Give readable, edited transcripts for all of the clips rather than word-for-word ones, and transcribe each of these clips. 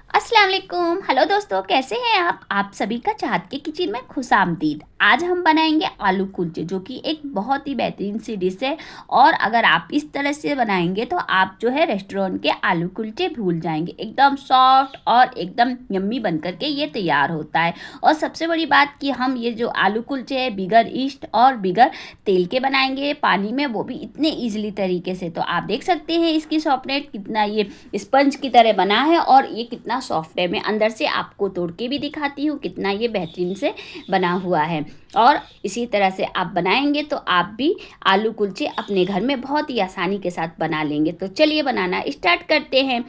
अस्सलाम वालेकुम। हेलो दोस्तों, कैसे हैं आप सभी का चाहत के किचन में खुशामदीद। आज हम बनाएंगे आलू कुलचे, जो कि एक बहुत ही बेहतरीन सी डिश है। और अगर आप इस तरह से बनाएंगे तो आप जो है रेस्टोरेंट के आलू कुलचे भूल जाएंगे। एकदम सॉफ्ट और एकदम यम्मी बन करके ये तैयार होता है। और सबसे बड़ी बात कि हम ये जो आलू कुलचे है बिगर ईस्ट और बिगर तेल के बनाएंगे पानी में, वो भी इतने ईजिली तरीके से। तो आप देख सकते हैं इसकी सॉफ्टनेस कितना ये स्पंज की तरह बना है और ये कितना सॉफ्ट है। मैं अंदर से आपको तोड़ के भी दिखाती हूँ कितना ये बेहतरीन से बना हुआ है। और इसी तरह से आप बनाएंगे तो आप भी आलू कुलचे अपने घर में बहुत ही आसानी के साथ बना लेंगे। तो चलिए बनाना स्टार्ट करते हैं।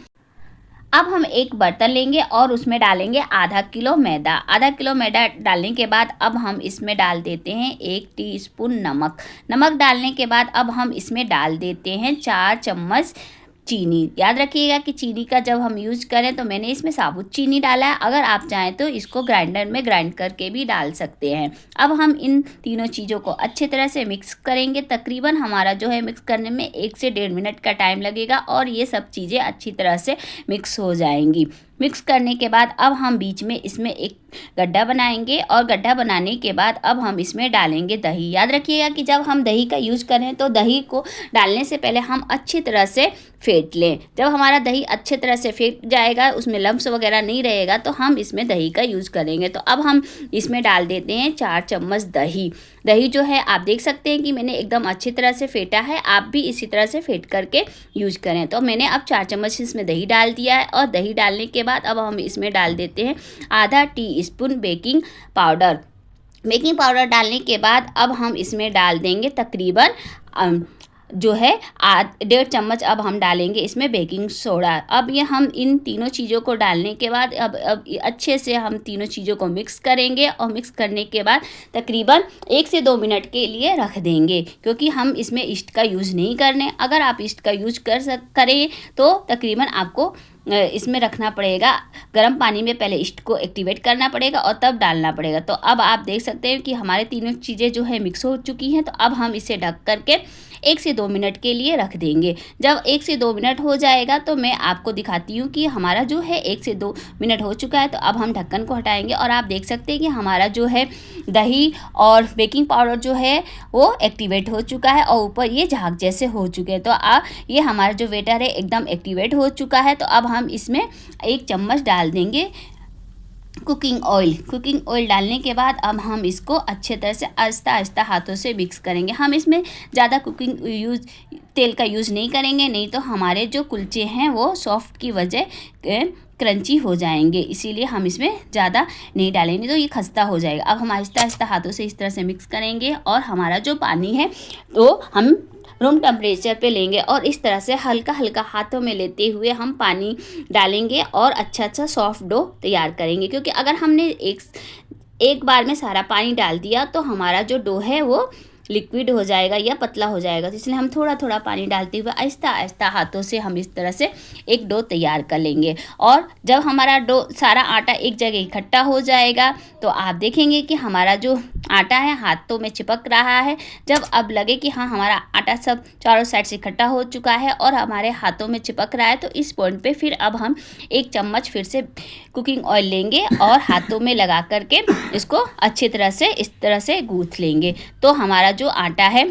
अब हम एक बर्तन लेंगे और उसमें डालेंगे आधा किलो मैदा। आधा किलो मैदा डालने के बाद अब हम इसमें डाल देते हैं 1 टीस्पून नमक। नमक डालने के बाद अब हम इसमें डाल देते हैं 4 चम्मच चीनी। याद रखिएगा कि चीनी का जब हम यूज करें तो मैंने इसमें साबुत चीनी डाला है। अगर आप चाहें तो इसको ग्राइंडर में ग्राइंड करके भी डाल सकते हैं। अब हम इन तीनों चीज़ों को अच्छी तरह से मिक्स करेंगे। तकरीबन हमारा जो है मिक्स करने में 1 से 1.5 मिनट का टाइम लगेगा और ये सब चीज़ें अच्छी तरह से मिक्स हो जाएंगी। मिक्स करने के बाद अब हम बीच में इसमें एक गड्ढा बनाएंगे और गड्ढा बनाने के बाद अब हम इसमें डालेंगे दही। याद रखिएगा कि जब हम दही का यूज़ करें तो दही को डालने से पहले हम अच्छी तरह से फेंट लें। जब हमारा दही अच्छी तरह से फेंट जाएगा, उसमें लम्स वगैरह नहीं रहेगा, तो हम इसमें दही का यूज़ करेंगे। तो अब हम इसमें डाल देते हैं 4 चम्मच दही। दही जो है आप देख सकते हैं कि मैंने एकदम अच्छी तरह से फेंटा है। आप भी इसी तरह से फेंट करके यूज करें। तो मैंने अब 4 चम्मच इसमें दही डाल दिया है। और दही डालने के बाद अब हम इसमें डाल देते हैं आधा teaspoon baking powder. Baking powder डालने के बाद अब हम इसमें डाल देंगे तकरीबन जो है 1.5 चम्मच अब हम डालेंगे इसमें बेकिंग सोडा। अब ये हम इन तीनों चीज़ों को डालने के बाद अब अच्छे से हम तीनों चीज़ों को मिक्स करेंगे। और मिक्स करने के बाद तकरीबन 1 से 2 मिनट के लिए रख देंगे, क्योंकि हम इसमें ईस्ट का यूज़ नहीं करने। अगर आप ईस्ट का यूज करें तो तकरीबन आपको इसमें रखना पड़ेगा, गर्म पानी में पहले ईस्ट को एक्टिवेट करना पड़ेगा और तब डालना पड़ेगा। तो अब आप देख सकते हैं कि हमारे तीनों चीज़ें जो है मिक्स हो चुकी हैं। तो अब हम इसे ढक करके 1 से 2 मिनट के लिए रख देंगे। जब 1 से 2 मिनट हो जाएगा तो मैं आपको दिखाती हूँ कि हमारा जो है 1 से 2 मिनट हो चुका है। तो अब हम ढक्कन को हटाएंगे और आप देख सकते हैं कि हमारा जो है दही और बेकिंग पाउडर जो है वो एक्टिवेट हो चुका है और ऊपर ये झाग जैसे हो चुके हैं। तो ये हमारा जो वेटर है एकदम एक्टिवेट हो चुका है। तो अब हम इसमें 1 चम्मच डाल देंगे कुकिंग ऑयल। कुकिंग ऑयल डालने के बाद अब हम इसको अच्छे तरह से आहिस्ता आहिस्ता हाथों से मिक्स करेंगे। हम इसमें ज़्यादा तेल का यूज़ नहीं करेंगे, नहीं तो हमारे जो कुलचे हैं वो सॉफ्ट की वजह क्रंची हो जाएंगे। इसीलिए हम इसमें ज़्यादा नहीं डालेंगे, तो ये खस्ता हो जाएगा। अब हम आहिस्ता आहिस्ता हाथों से इस तरह से मिक्स करेंगे और हमारा जो पानी है तो हम रूम टेम्परेचर पे लेंगे और इस तरह से हल्का हल्का हाथों में लेते हुए हम पानी डालेंगे और अच्छा सॉफ्ट डो तैयार करेंगे। क्योंकि अगर हमने एक बार में सारा पानी डाल दिया तो हमारा जो डो है वो लिक्विड हो जाएगा या पतला हो जाएगा। तो इसलिए हम थोड़ा थोड़ा पानी डालते हुए आहिस्ता आहिस्ता हाथों से हम इस तरह से एक डो तैयार कर लेंगे। और जब हमारा डो सारा आटा एक जगह इकट्ठा हो जाएगा तो आप देखेंगे कि हमारा जो आटा है हाथों में चिपक रहा है। जब अब लगे कि हाँ हमारा आटा सब चारों साइड से इकट्ठा हो चुका है और हमारे हाथों में चिपक रहा है, तो इस पॉइंट पे फिर अब हम 1 चम्मच फिर से कुकिंग ऑयल लेंगे और हाथों में लगा करके इसको अच्छी तरह से इस तरह से गूँथ लेंगे। तो हमारा जो आटा है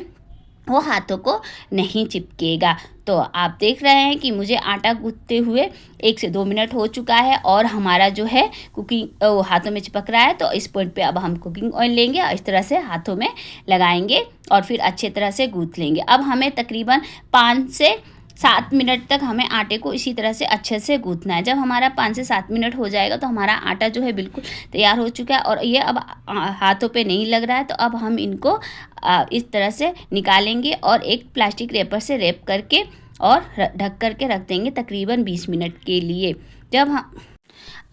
वो हाथों को नहीं चिपकेगा। तो आप देख रहे हैं कि मुझे आटा गूँथते हुए 1 से 2 मिनट हो चुका है और हमारा जो है कुकिंग हाथों में चिपक रहा है। तो इस पॉइंट पे अब हम कुकिंग ऑयल लेंगे और इस तरह से हाथों में लगाएंगे और फिर अच्छे तरह से गूँथ लेंगे। अब हमें तकरीबन 5 से 7 मिनट तक हमें आटे को इसी तरह से अच्छे से गूँथना है। जब हमारा 5 से 7 मिनट हो जाएगा तो हमारा आटा जो है बिल्कुल तैयार हो चुका है और ये अब हाथों पे नहीं लग रहा है। तो अब हम इनको इस तरह से निकालेंगे और एक प्लास्टिक रेपर से रैप करके और ढक करके रख देंगे तकरीबन 20 मिनट के लिए।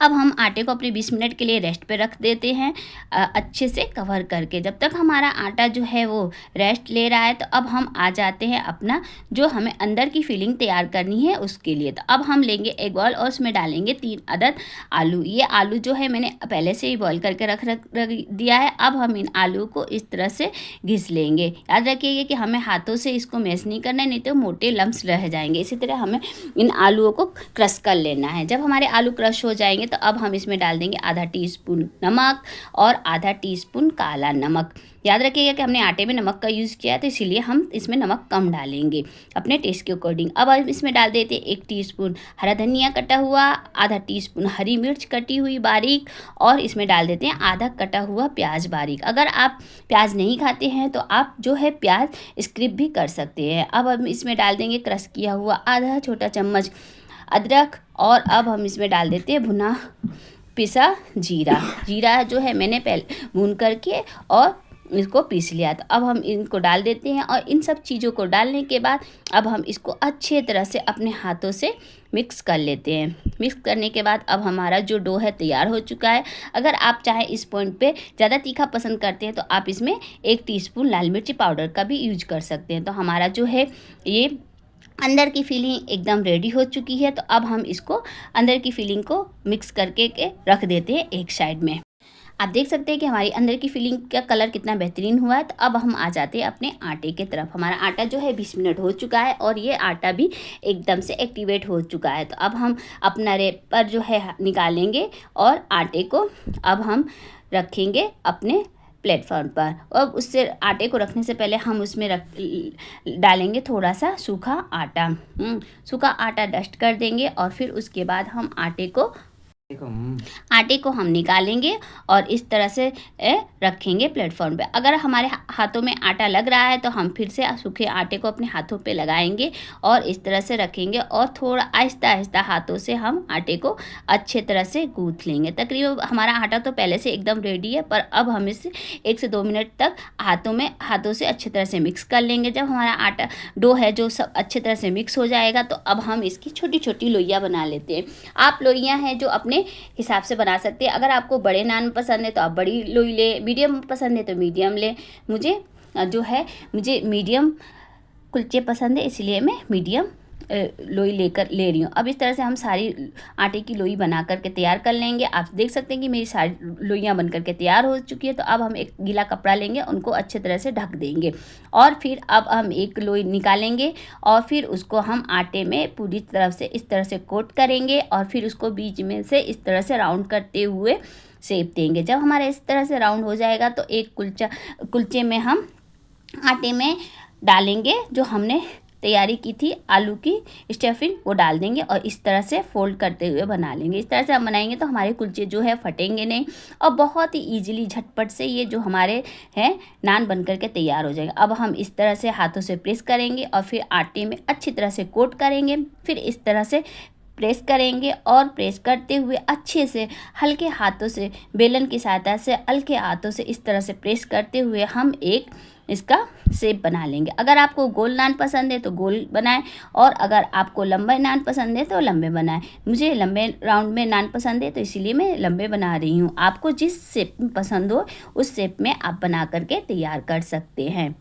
अब हम आटे को अपने 20 मिनट के लिए रेस्ट पे रख देते हैं अच्छे से कवर करके। जब तक हमारा आटा जो है वो रेस्ट ले रहा है तो अब हम आ जाते हैं अपना जो हमें अंदर की फिलिंग तैयार करनी है उसके लिए। तो अब हम लेंगे एक बॉल और उसमें डालेंगे 3 अदद आलू। ये आलू जो है मैंने पहले से ही बॉईल करके रख दिया है। अब हम इन आलू को इस तरह से घिस लेंगे। याद रखिएगा कि हमें हाथों से इसको मैश नहीं करना है, नहीं तो मोटे लम्स रह जाएंगे। इसी तरह हमें इन आलूओं को क्रश कर लेना है। जब हमारे आलू क्रश हो हो जाएंगे तो अब हम इसमें डाल देंगे आधा टीस्पून नमक और आधा टीस्पून काला नमक। याद रखिएगा कि हमने आटे में नमक का यूज़ किया है तो इसीलिए हम इसमें नमक कम डालेंगे अपने टेस्ट के अकॉर्डिंग। अब हम इसमें डाल देते हैं 1 टीस्पून हरा धनिया कटा हुआ, आधा टीस्पून हरी मिर्च कटी हुई बारीक, और इसमें डाल देते हैं आधा कटा हुआ प्याज बारीक। अगर आप प्याज नहीं खाते हैं तो आप जो है प्याज स्किप भी कर सकते हैं। अब हम इसमें डाल देंगे क्रश किया हुआ आधा छोटा चम्मच अदरक, और अब हम इसमें डाल देते हैं भुना पिसा जीरा जो है मैंने पहले भून करके और इसको पीस लिया। तो अब हम इनको डाल देते हैं और इन सब चीज़ों को डालने के बाद अब हम इसको अच्छे तरह से अपने हाथों से मिक्स कर लेते हैं। मिक्स करने के बाद अब हमारा जो डो है तैयार हो चुका है। अगर आप चाहें इस पॉइंट पे ज़्यादा तीखा पसंद करते हैं तो आप इसमें 1 टीस्पून लाल मिर्ची पाउडर का भी यूज कर सकते हैं। तो हमारा जो है ये अंदर की फिलिंग एकदम रेडी हो चुकी है। तो अब हम इसको अंदर की फिलिंग को मिक्स करके रख देते हैं एक साइड में। आप देख सकते हैं कि हमारी अंदर की फिलिंग का कलर कितना बेहतरीन हुआ है। तो अब हम आ जाते हैं अपने आटे के तरफ। हमारा आटा जो है 20 मिनट हो चुका है और ये आटा भी एकदम से एक्टिवेट हो चुका है। तो अब हम अपना रैपर जो है निकालेंगे और आटे को अब हम रखेंगे अपने प्लेटफॉर्म पर। और उससे आटे को रखने से पहले हम उसमें डालेंगे थोड़ा सा सूखा आटा। सूखा आटा डस्ट कर देंगे और फिर उसके बाद हम आटे को हम निकालेंगे और इस तरह से रखेंगे प्लेटफॉर्म पे। अगर हमारे हाथों में आटा लग रहा है तो हम फिर से सूखे आटे को अपने हाथों पे लगाएंगे और इस तरह से रखेंगे और थोड़ा आहिस्ता आहिस्ता हाथों से हम आटे को अच्छे तरह से गूँथ लेंगे। तकरीबन हमारा आटा तो पहले से एकदम रेडी है, पर अब हम इसे 1 से 2 मिनट तक हाथों से अच्छे तरह से मिक्स कर लेंगे। जब हमारा आटा डो है जो सब अच्छे तरह से मिक्स हो जाएगा तो अब हम इसकी छोटी छोटी लोइयाँ बना लेते हैं। आप लोइयाँ हैं जो अपने हिसाब से बना सकते हैं। अगर आपको बड़े नान पसंद है तो आप बड़ी लोई ले, मीडियम पसंद है तो मीडियम ले। मुझे मीडियम कुलचे पसंद है इसलिए मैं मीडियम लोई ले रही हूँ। अब इस तरह से हम सारी आटे की लोई बना करके तैयार कर लेंगे। आप देख सकते हैं कि मेरी सारी लोइयाँ बन करके तैयार हो चुकी है। तो अब हम एक गीला कपड़ा लेंगे, उनको अच्छे तरह से ढक देंगे और फिर अब हम एक लोई निकालेंगे और फिर उसको हम आटे में पूरी तरफ से इस तरह से कोट करेंगे और फिर उसको बीच में से इस तरह से राउंड करते हुए शेप देंगे। जब हमारा इस तरह से राउंड हो जाएगा तो एक कुलचे में हम आटे में डालेंगे जो हमने तैयारी की थी आलू की स्टफिंग, वो डाल देंगे और इस तरह से फोल्ड करते हुए बना लेंगे। इस तरह से हम बनाएंगे तो हमारे कुलचे जो है फटेंगे नहीं और बहुत ही ईजिली झटपट से ये जो हमारे हैं नान बन करके तैयार हो जाएगा। अब हम इस तरह से हाथों से प्रेस करेंगे और फिर आटे में अच्छी तरह से कोट करेंगे। फिर इस तरह से प्रेस करेंगे और प्रेस करते हुए अच्छे से हल्के हाथों से बेलन की सहायता से हल्के हाथों से इस तरह से प्रेस करते हुए हम एक इसका शेप बना लेंगे। अगर आपको गोल नान पसंद है तो गोल बनाएं और अगर आपको लंबे नान पसंद है तो लंबे बनाएं। मुझे लंबे राउंड में नान पसंद है तो इसीलिए मैं लंबे बना रही हूँ। आपको जिस शेप में पसंद हो उस शेप में आप बना करके तैयार कर सकते हैं।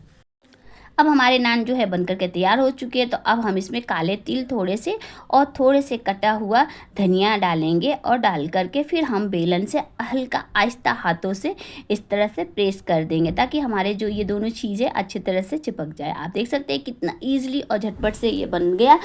अब हमारे नान जो है बन करके तैयार हो चुके हैं। तो अब हम इसमें काले तिल थोड़े से और थोड़े से कटा हुआ धनिया डालेंगे और डाल करके फिर हम बेलन से हल्का आहिस्ता हाथों से इस तरह से प्रेस कर देंगे ताकि हमारे जो ये दोनों चीज़ें अच्छी तरह से चिपक जाए। आप देख सकते हैं कितना ईजिली और झटपट से ये बन गया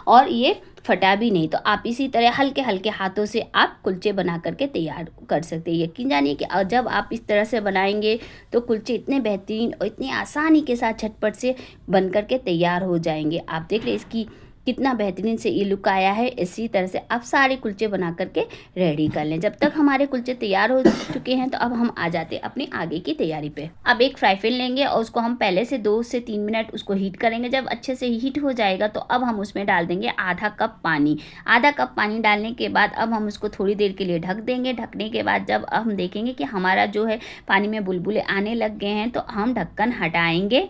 और ये फटा भी नहीं। तो आप इसी तरह हल्के हल्के हाथों से आप कुलचे बना करके तैयार कर सकते हैं। यकीन जानिए कि जब आप इस तरह से बनाएंगे तो कुलचे इतने बेहतरीन और इतनी आसानी के साथ झटपट से बन करके तैयार हो जाएंगे। आप देख रहे हैं इसकी कितना बेहतरीन से ये लुक आया है। इसी तरह से आप सारे कुलचे बना करके रेडी कर लें। जब तक हमारे कुलचे तैयार हो चुके हैं तो अब हम आ जाते हैं अपनी आगे की तैयारी पे। अब एक फ्राई पैन लेंगे और उसको हम पहले से 2 से 3 मिनट उसको हीट करेंगे। जब अच्छे से हीट हो जाएगा तो अब हम उसमें डाल देंगे आधा कप पानी। आधा कप पानी डालने के बाद अब हम उसको थोड़ी देर के लिए ढक देंगे। ढकने के बाद जब हम देखेंगे कि हमारा जो है पानी में बुलबुले आने लग गए हैं तो हम ढक्कन हटाएंगे।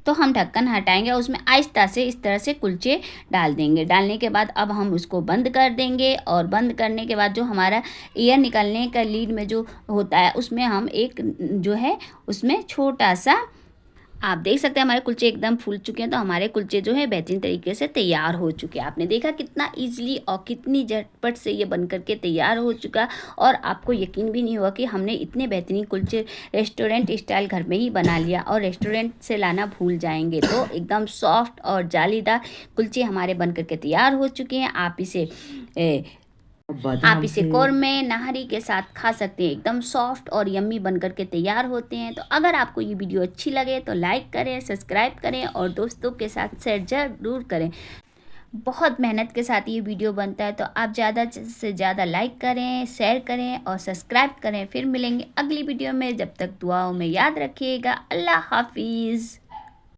और उसमें आहिस्ता से इस तरह से कुलचे डाल देंगे। डालने के बाद अब हम उसको बंद कर देंगे और बंद करने के बाद जो हमारा एयर निकलने का लीड में जो होता है उसमें हम एक जो है उसमें छोटा सा आप देख सकते हैं हमारे कुलचे एकदम फूल चुके हैं। तो हमारे कुलचे जो है बेहतरीन तरीके से तैयार हो चुके हैं। आपने देखा कितना इजीली और कितनी झटपट से ये बन करके तैयार हो चुका और आपको यकीन भी नहीं हुआ कि हमने इतने बेहतरीन कुलचे रेस्टोरेंट स्टाइल घर में ही बना लिया और रेस्टोरेंट से लाना भूल जाएंगे। तो एकदम सॉफ्ट और जालीदार कुलचे हमारे बन करके तैयार हो चुके हैं। आप इसे आप इसे से कौरमे, नहरी के साथ खा सकते हैं। एकदम सॉफ्ट और यम्मी बनकर के तैयार होते हैं। तो अगर आपको ये वीडियो अच्छी लगे तो लाइक करें, सब्सक्राइब करें और दोस्तों के साथ शेयर ज़रूर करें। बहुत मेहनत के साथ ये वीडियो बनता है, तो आप ज़्यादा से ज़्यादा लाइक करें, शेयर करें और सब्सक्राइब करें। फिर मिलेंगे अगली वीडियो में, जब तक दुआओं में याद रखिएगा। अल्लाह हाफिज़।